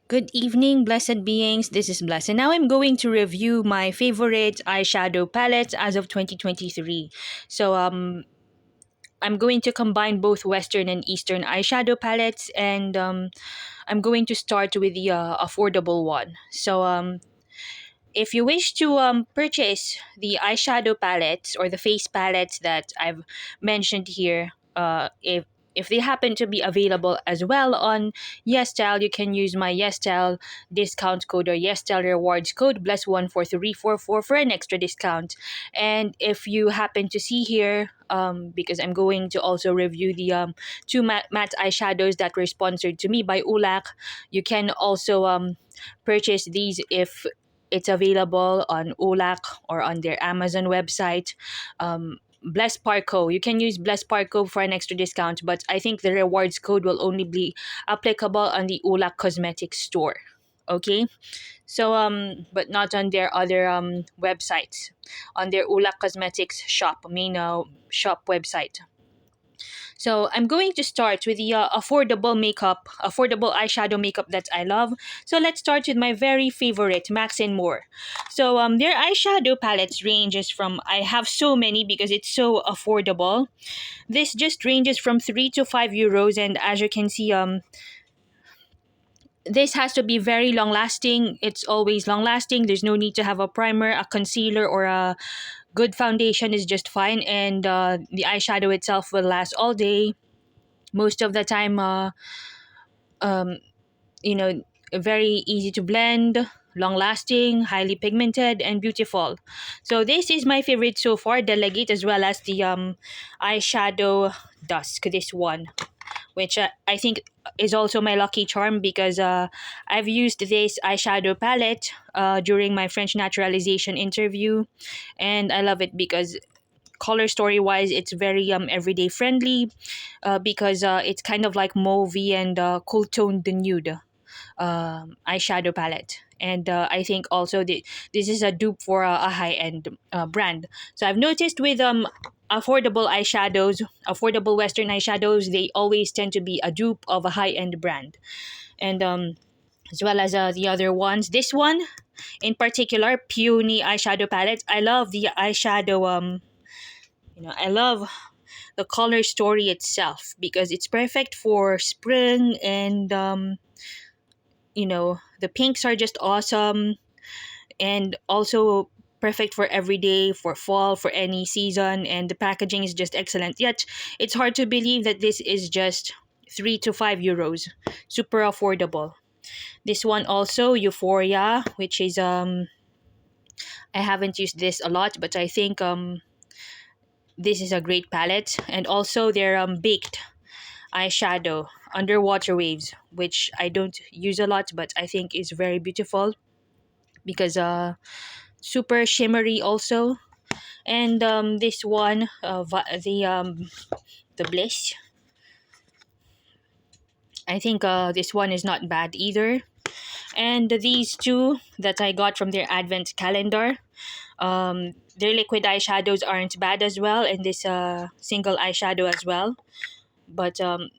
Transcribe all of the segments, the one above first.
Good evening, blessed beings. This is Bless, and now I'm going to review my favorite eyeshadow palettes as of 2023. So, I'm going to combine both Western and Eastern eyeshadow palettes, and I'm going to start with the affordable one. So, if you wish to purchase the eyeshadow palettes or the face palettes that I've mentioned here, if they happen to be available as well on YesStyle, you can use my YesStyle discount code or YesStyle rewards code BLESS14344 for an extra discount. And if you happen to see here, because I'm going to also review the two matte eyeshadows that were sponsored to me by Oulac, you can also purchase these if it's available on Oulac or on their Amazon website. BLESSPARCO. You can use BLESSPARCO for an extra discount, but I think the rewards code will only be applicable on the Oulac Cosmetics store. Okay? So, but not on their other websites. On their Oulac Cosmetics shop, main shop website. So I'm going to start with the affordable eyeshadow makeup that I love. So let's start with my very favorite, Max and More. So their eyeshadow palettes ranges from, I have so many because it's so affordable. This just ranges from 3 to 5 euros, and as you can see, this has to be very long lasting. It's always long lasting. There's no need to have a primer, a concealer, or a good foundation is just fine, and the eyeshadow itself will last all day. Most of the time, um, you know, very easy to blend, long lasting, highly pigmented, and beautiful. So this is my favorite so far, Delegate, as well as the eyeshadow Dusk, this one, which I think is also my lucky charm because I've used this eyeshadow palette during my French naturalization interview, and I love it because color story wise it's very everyday friendly, because it's kind of like mauve and cool toned nude eyeshadow palette. And I think also this is a dupe for a high end brand. So I've noticed with affordable Western eyeshadows, they always tend to be a dupe of a high end brand. And as well as the other ones. This one in particular, Peony eyeshadow palette. I love the eyeshadow. I love the color story itself because it's perfect for spring, and the pinks are just awesome, and also perfect for every day, for fall, for any season, and the packaging is just excellent. Yet it's hard to believe that this is just 3 to 5 euros, super affordable. This one also, Euphoria, which is I haven't used this a lot, but I think this is a great palette. And also their baked eyeshadow, Underwater Waves, which I don't use a lot, but I think is very beautiful because super shimmery also. And this one, the Bliss, I think this one is not bad either. And these two that I got from their advent calendar, their liquid eyeshadows aren't bad as well, and this single eyeshadow as well. But I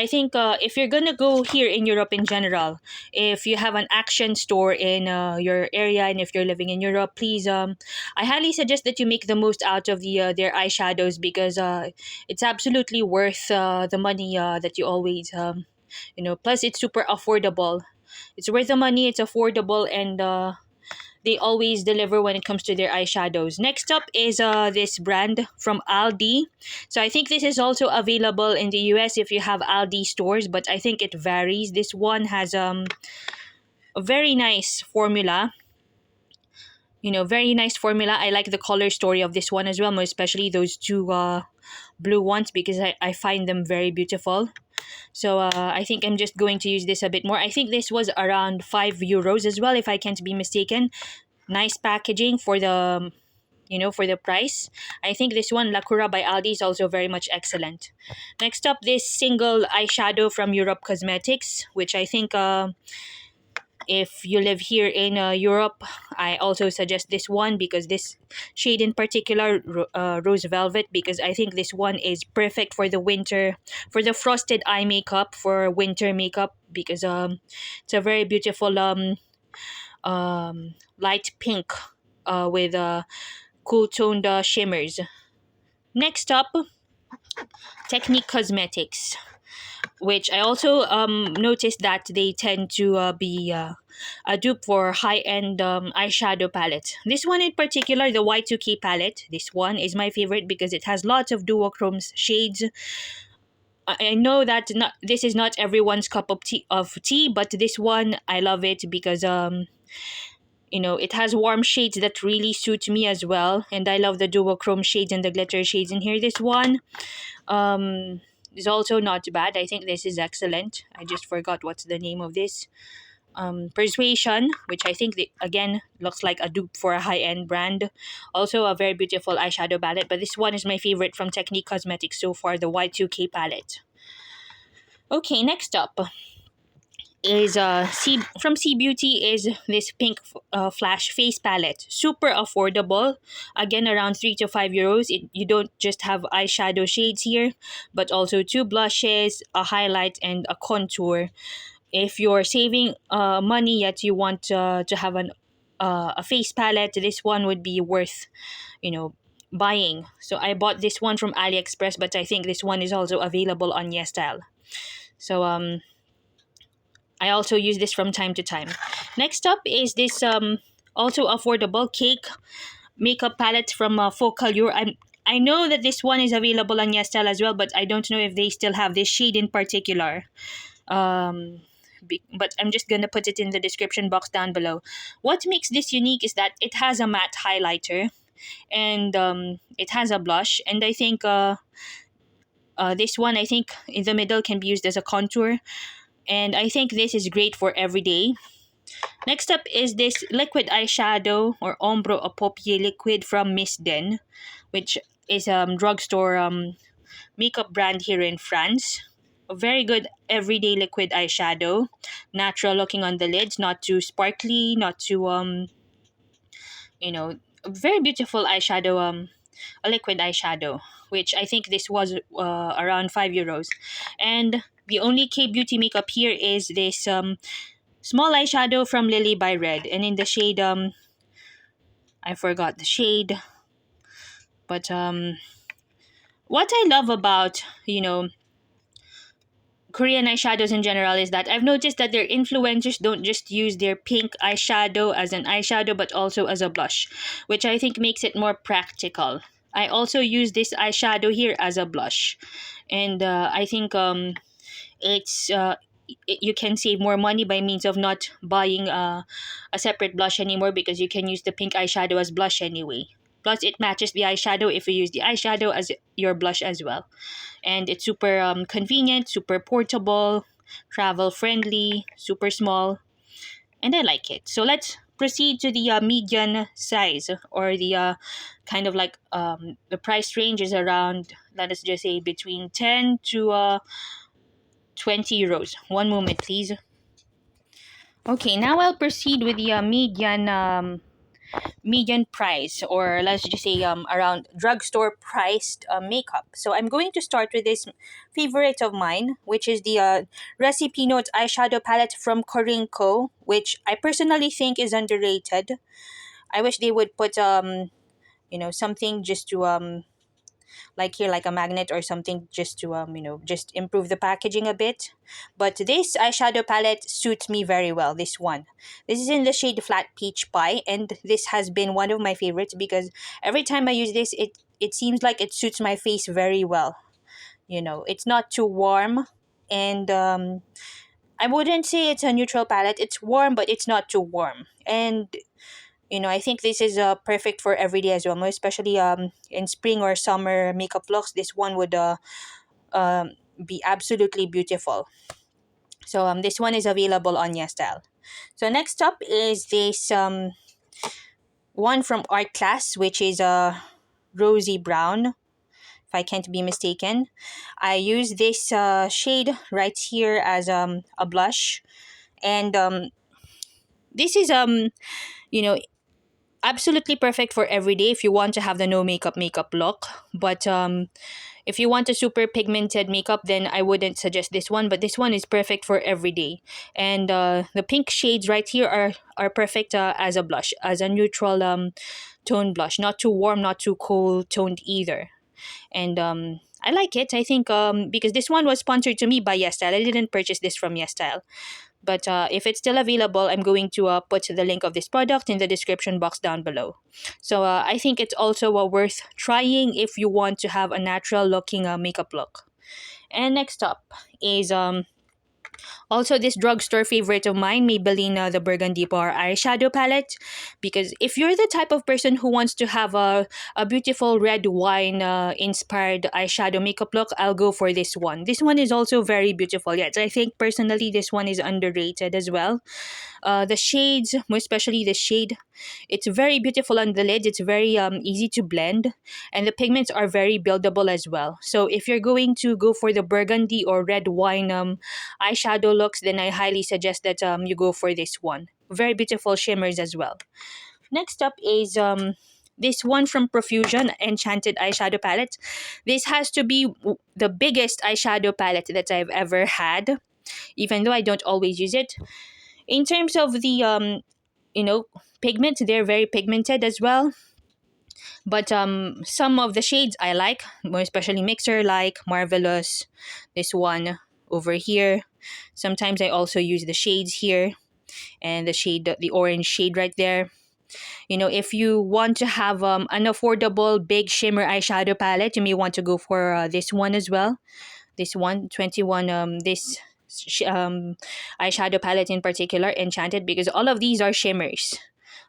think if you're gonna go here in Europe in general, if you have an Action store in your area, and if you're living in Europe, please, I highly suggest that you make the most out of their eyeshadows because it's absolutely worth the money that you always plus it's super affordable. It's worth the money, it's affordable, and they always deliver when it comes to their eyeshadows. Next up is this brand from Aldi. So I think this is also available in the US if you have Aldi stores, but I think it varies. This one has a very nice formula. Very nice formula. I like the color story of this one as well, most especially those two blue ones because I find them very beautiful. So I think I'm just going to use this a bit more. I think this was around 5 euros as well, if I can't be mistaken. Nice packaging for the for the price. I think this one, Lacura by Aldi, is also very much excellent. Next up, this single eyeshadow from Europ Cosmetics, which I think If you live here in Europe, I also suggest this one because this shade in particular, Rose Velvet, because I think this one is perfect for the winter, for the frosted eye makeup, for winter makeup, because it's a very beautiful light pink with cool toned shimmers. Next up, Technic Cosmetics, which I also noticed that they tend to be a dupe for high-end eyeshadow palettes. This one in particular, the Y2K palette, this one is my favorite because it has lots of duochrome shades. I know that this is not everyone's cup of tea, but this one I love it because you know, it has warm shades that really suit me as well, and I love the duochrome shades and the glitter shades in here. This one is also not bad. I think this is excellent. I just forgot what's the name of this. Persuasion, which I think again looks like a dupe for a high-end brand. Also a very beautiful eyeshadow palette, but this one is my favorite from Technique Cosmetics so far, the Y2K palette. Okay, next up is from C Beauty is this pink flash face palette. Super affordable, again around 3 to 5 euros. You don't just have eyeshadow shades here, but also 2 blushes, a highlight, and a contour. If you're saving money yet you want to have a face palette, this one would be worth, you know, buying. So I bought this one from AliExpress, but I think this one is also available on YesStyle. So I also use this from time to time. Next up is this also affordable cake makeup palette from Focallure. I know that this one is available on YesStyle as well, but I don't know if they still have this shade in particular. But I'm just gonna put it in the description box down below. What makes this unique is that it has a matte highlighter, and it has a blush, and I think this one, I think in the middle, can be used as a contour, and I think this is great for everyday. Next up is this liquid eyeshadow or Ombre à Paupières liquid from Miss Den, which is a drugstore makeup brand here in France. A very good everyday liquid eyeshadow, natural looking on the lids, not too sparkly, not too you know, a very beautiful eyeshadow, a liquid eyeshadow, which I think this was around 5 euros. And the only K Beauty makeup here is this small eyeshadow from Lily by Red, and in the shade I forgot the shade, but what I love about, you know, Korean eyeshadows in general is that I've noticed that their influencers don't just use their pink eyeshadow as an eyeshadow but also as a blush, which I think makes it more practical. I also use this eyeshadow here as a blush, and I think it's you can save more money by means of not buying a separate blush anymore, because you can use the pink eyeshadow as blush anyway. Plus, it matches the eyeshadow if you use the eyeshadow as your blush as well. And it's super convenient, super portable, travel friendly, super small, and I like it. So let's proceed to the median size, or the kind of like the price range is around, let us just say, between 10 to 20 euros. One moment, please. Okay, now I'll proceed with the median price, or let's just say around drugstore priced makeup. So I'm going to start with this favorite of mine, which is the Recipe Note eyeshadow palette from Corinco, which I personally think is underrated. I wish they would put you know, something just to like here, like a magnet or something, just to you know, just improve the packaging a bit. But this eyeshadow palette suits me very well. This one, this is in the shade Flat Peach Pie, and this has been one of my favorites because every time I use this, it seems like it suits my face very well. You know, it's not too warm, and I wouldn't say it's a neutral palette. It's warm, but it's not too warm. And you know, I think this is perfect for everyday as well, most especially in spring or summer makeup looks. This one would be absolutely beautiful. So this one is available on YesStyle. So next up is this one from Art Class, which is a rosy brown, if I can't be mistaken. I use this shade right here as a blush, and This is you know absolutely perfect for every day if you want to have the no makeup look. But if you want a super pigmented makeup, then I wouldn't suggest this one. But this one is perfect for every day. And the pink shades right here are perfect as a blush, as a neutral tone blush. Not too warm, not too cold toned either. And I like it. I think because this one was sponsored to me by YesStyle. I didn't purchase this from YesStyle. But if it's still available, I'm going to put the link of this product in the description box down below. So I think it's also worth trying if you want to have a natural looking makeup look. And next up is also this drugstore favorite of mine, Maybelline the Burgundy Bar eyeshadow palette. Because if you're the type of person who wants to have a beautiful red wine inspired eyeshadow makeup look, I'll go for this one. This one is also very beautiful. Yes, I think personally this one is underrated as well. The shades, more especially the shade, it's very beautiful on the lid. It's very easy to blend, and the pigments are very buildable as well. So if you're going to go for the burgundy or red wine eyeshadow looks, then I highly suggest that you go for this one. Very beautiful shimmers as well. Next up is this one from Profusion, Enchanted eyeshadow palette. This has to be the biggest eyeshadow palette that I've ever had, even though I don't always use it. In terms of the pigment, they're very pigmented as well. But some of the shades I like, more especially mixer, like Marvelous, this one over here. Sometimes I also use the shades here, and the orange shade right there. If you want to have an affordable big shimmer eyeshadow palette, you may want to go for this one as well. This one, 21, this eyeshadow palette in particular, Enchanted, because all of these are shimmers.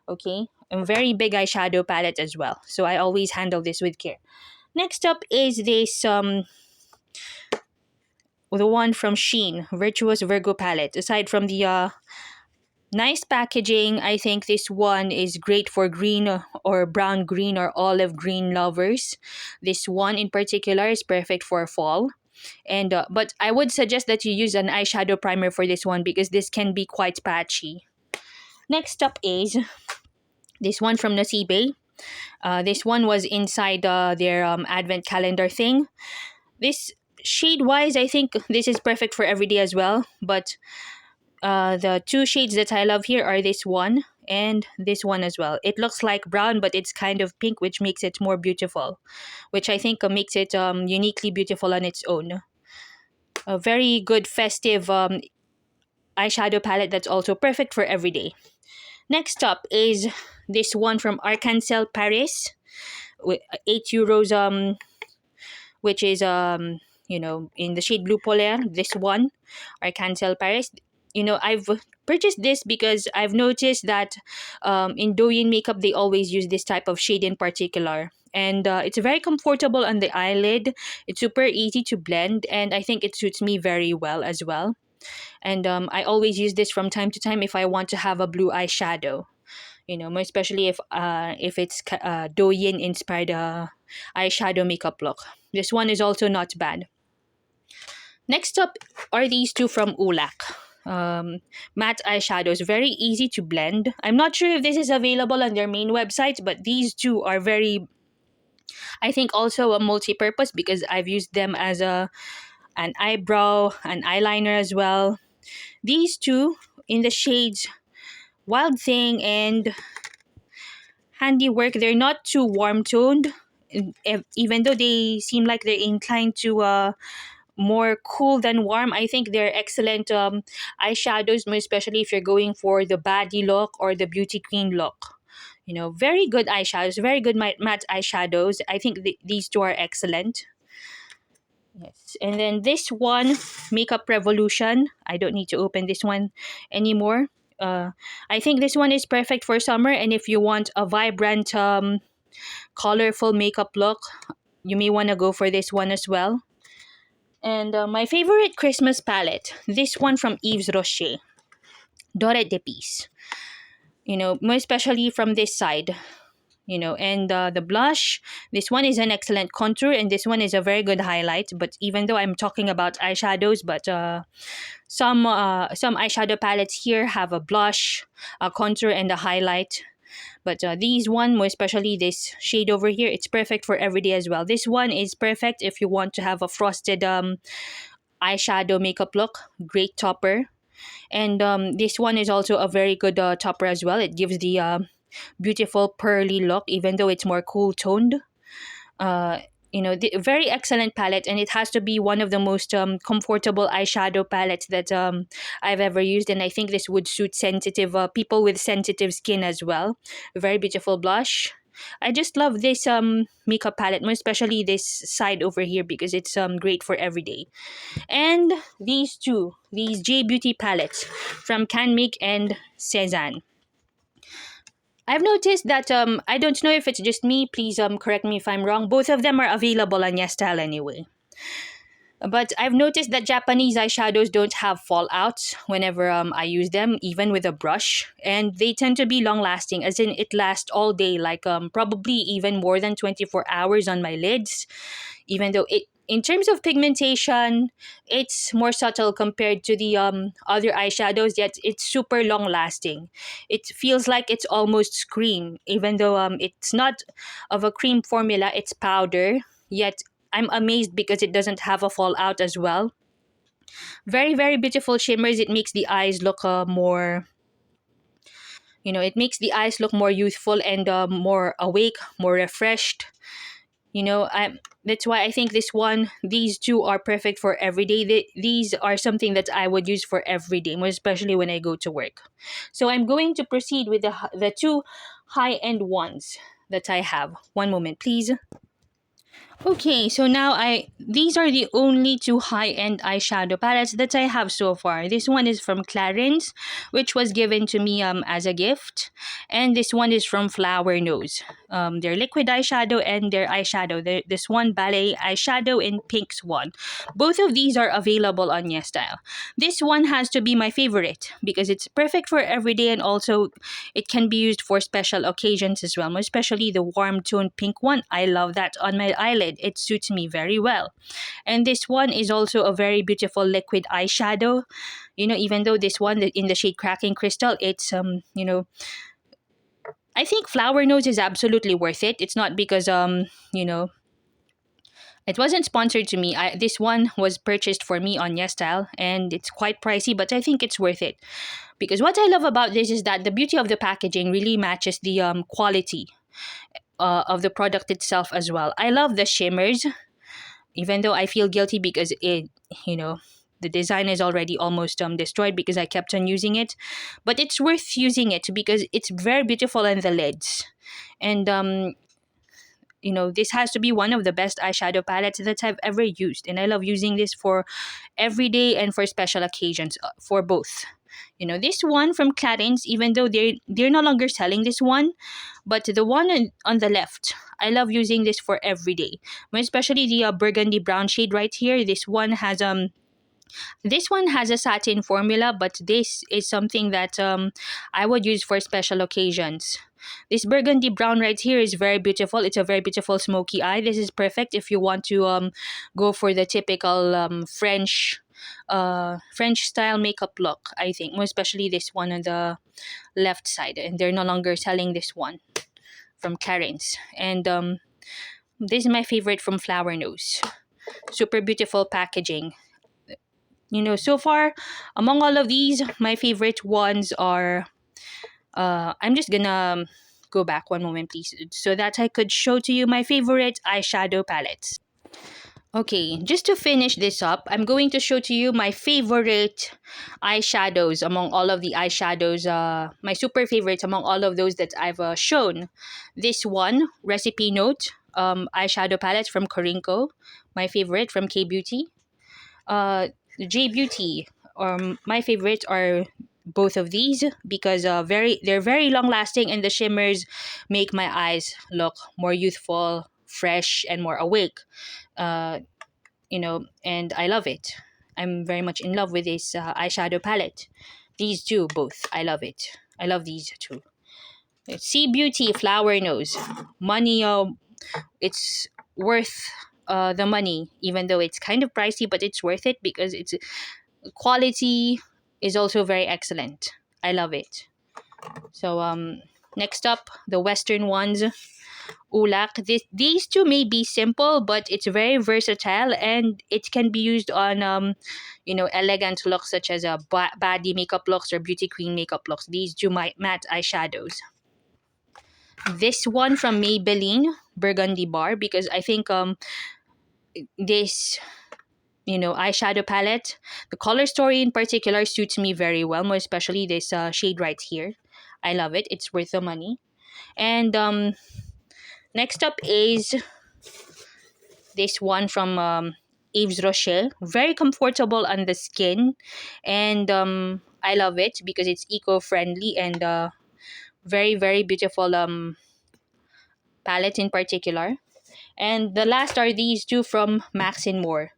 Okay, a very big eyeshadow palette as well, so I always handle this with care. Next up is this the one from Shein, Virtuous Virgo palette. Aside from the nice packaging, I think this one is great for green or brown green or olive green lovers. This one in particular is perfect for fall. And but I would suggest that you use an eyeshadow primer for this one because this can be quite patchy. Next up is this one from Nocibe. This one was inside their advent calendar thing. This shade wise, I think this is perfect for every day as well. But the two shades that I love here are this one and this one as well. It looks like brown, but it's kind of pink, which makes it more beautiful, which I think makes it uniquely beautiful on its own. A very good festive eyeshadow palette that's also perfect for every day. Next up is this one from Arcancil Paris, with €8, which is in the shade Blue Polaire. This one, Arcancil Paris. I've purchased this because I've noticed that in Douyin makeup they always use this type of shade in particular. And it's very comfortable on the eyelid. It's super easy to blend, and I think it suits me very well as well. And I always use this from time to time if I want to have a blue eyeshadow. More especially if it's Douyin inspired eyeshadow makeup look. This one is also not bad. Next up are these two from Oulac. Matte eyeshadows, very easy to blend. I'm not sure if this is available on their main website, but these two are very, I think, also a multi-purpose because I've used them as an eyebrow, an eyeliner as well. These two in the shades Wild Thing and Handiwork, they're not too warm toned, even though they seem like they're inclined to more cool than warm. I think they're excellent eyeshadows, especially if you're going for the baddie look or the beauty queen look. Very good eyeshadows, very good matte eyeshadows. I think these two are excellent. Yes, and then this one, Makeup Revolution. I don't need to open this one anymore. I think this one is perfect for summer, and if you want a vibrant, colorful makeup look, you may want to go for this one as well. And my favorite Christmas palette, this one from Yves Rocher, Doré de Peace. More especially from this side. And the blush, this one is an excellent contour, and this one is a very good highlight. But even though I'm talking about eyeshadows, but some eyeshadow palettes here have a blush, a contour, and a highlight. But these one, more especially this shade over here, it's perfect for everyday as well. This one is perfect if you want to have a frosted eyeshadow makeup look. Great topper. And this one is also a very good topper as well. It gives the beautiful pearly look, even though it's more cool toned. uh very excellent palette, and it has to be one of the most comfortable eyeshadow palettes that I've ever used. And I think this would suit sensitive people with sensitive skin as well. Very beautiful blush. I just love this makeup palette, more especially this side over here, because it's great for everyday. And these J Beauty palettes from Canmake and Cezanne. I've noticed that I don't know if it's just me. Please correct me if I'm wrong. Both of them are available on YesStyle anyway. But I've noticed that Japanese eyeshadows don't have fallouts whenever I use them, even with a brush, and they tend to be long lasting, as in it lasts all day, like probably even more than 24 hours on my lids. Even though it, in terms of pigmentation, it's more subtle compared to the other eyeshadows, yet it's super long lasting. It feels like it's almost cream, even though it's not of a cream formula, it's powder. Yet I'm amazed because it doesn't have a fallout as well. Very, very beautiful shimmers. It makes the eyes look more, it makes the eyes look more youthful and more awake, more refreshed. That's why I think these two are perfect for every day. These are something that I would use for every day, more especially when I go to work. So I'm going to proceed with the two high end ones that I have. One moment, please. Okay, so now these are the only two high-end eyeshadow palettes that I have so far. This one is from Clarins, which was given to me as a gift, and this one is from Flower Nose. Their liquid eyeshadow and their eyeshadow. This one ballet eyeshadow in Pink Swan. Both of these are available on YesStyle. This one has to be my favorite because it's perfect for everyday, and also it can be used for special occasions as well, especially the warm tone pink one. I love that on my eyelid. It suits me very well. And this one is also a very beautiful liquid eyeshadow. Even though this one in the shade Cracking Crystal, it's I think Flower Nose is absolutely worth it. It's not because it wasn't sponsored to me. This one was purchased for me on YesStyle, and it's quite pricey, but I think it's worth it. Because what I love about this is that the beauty of the packaging really matches the quality of the product itself as well. I love the shimmers, even though I feel guilty because the design is already almost destroyed because I kept on using it. But it's worth using it because it's very beautiful in the lids. And this has to be one of the best eyeshadow palettes that I've ever used, and I love using this for everyday and for special occasions, for both. This one from Clarins, even though they're no longer selling this one, but the one on the left, I love using this for everyday, especially the burgundy brown shade right here. This one has a satin formula, but this is something that I would use for special occasions. This burgundy brown right here is very beautiful. It's a very beautiful smoky eye. This is perfect if you want to go for the typical French style makeup look, I think. More especially this one on the left side. And they're no longer selling this one from Clarins. And this is my favorite from Flower Nose. Super beautiful packaging. So far, among all of these, my favorite ones are I'm just gonna go back one moment, please, so that I could show to you my favorite eyeshadow palettes. Okay, just to finish this up, I'm going to show to you my favorite eyeshadows among all of the eyeshadows, my super favorites among all of those that I've shown. This one, Recipe Note eyeshadow palette from Corinco, my favorite from K-Beauty. J Beauty, my favorites are both of these because they're very long lasting, and the shimmers make my eyes look more youthful, fresh, and more awake. Uh, and I love it. I'm very much in love with this eyeshadow palette. These two, both, I love it. I love these two. Sea Beauty Flower Nose. Money, it's worth the money, even though it's kind of pricey, but it's worth it because its quality is also very excellent. I love it. So next up, the Western ones. Oulac. These two may be simple, but it's very versatile and it can be used on elegant looks such as a baddie makeup looks or beauty queen makeup looks. These two matte eyeshadows. This one from Maybelline, Burgundy bar, because I think this eyeshadow palette, the color story in particular suits me very well, more especially this shade right here. I love it. It's worth the money. And next up is this one from Yves Rocher. Very comfortable on the skin, and I love it because it's eco-friendly and very very beautiful palette in particular. And the last are these two from Max and More,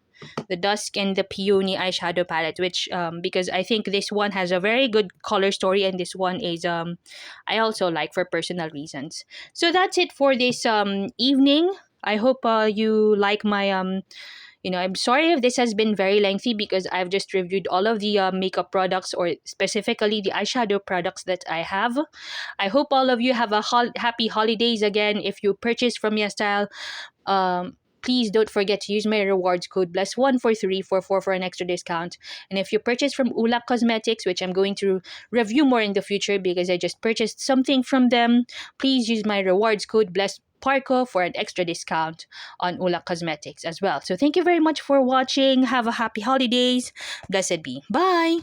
the Dusk and the Peony eyeshadow palette, which because I think this one has a very good color story and this one is I also like for personal reasons. So that's it for this evening. I hope you like my I'm sorry if this has been very lengthy because I've just reviewed all of the makeup products or specifically the eyeshadow products that I have. I hope all of you have a happy holidays again. If you purchase from YesStyle, please don't forget to use my rewards code BLESS14344 for an extra discount. And if you purchase from Oulac Cosmetics, which I'm going to review more in the future because I just purchased something from them, please use my rewards code BLESSPARCO for an extra discount on Oulac Cosmetics as well. So thank you very much for watching. Have a happy holidays. Blessed be. Bye.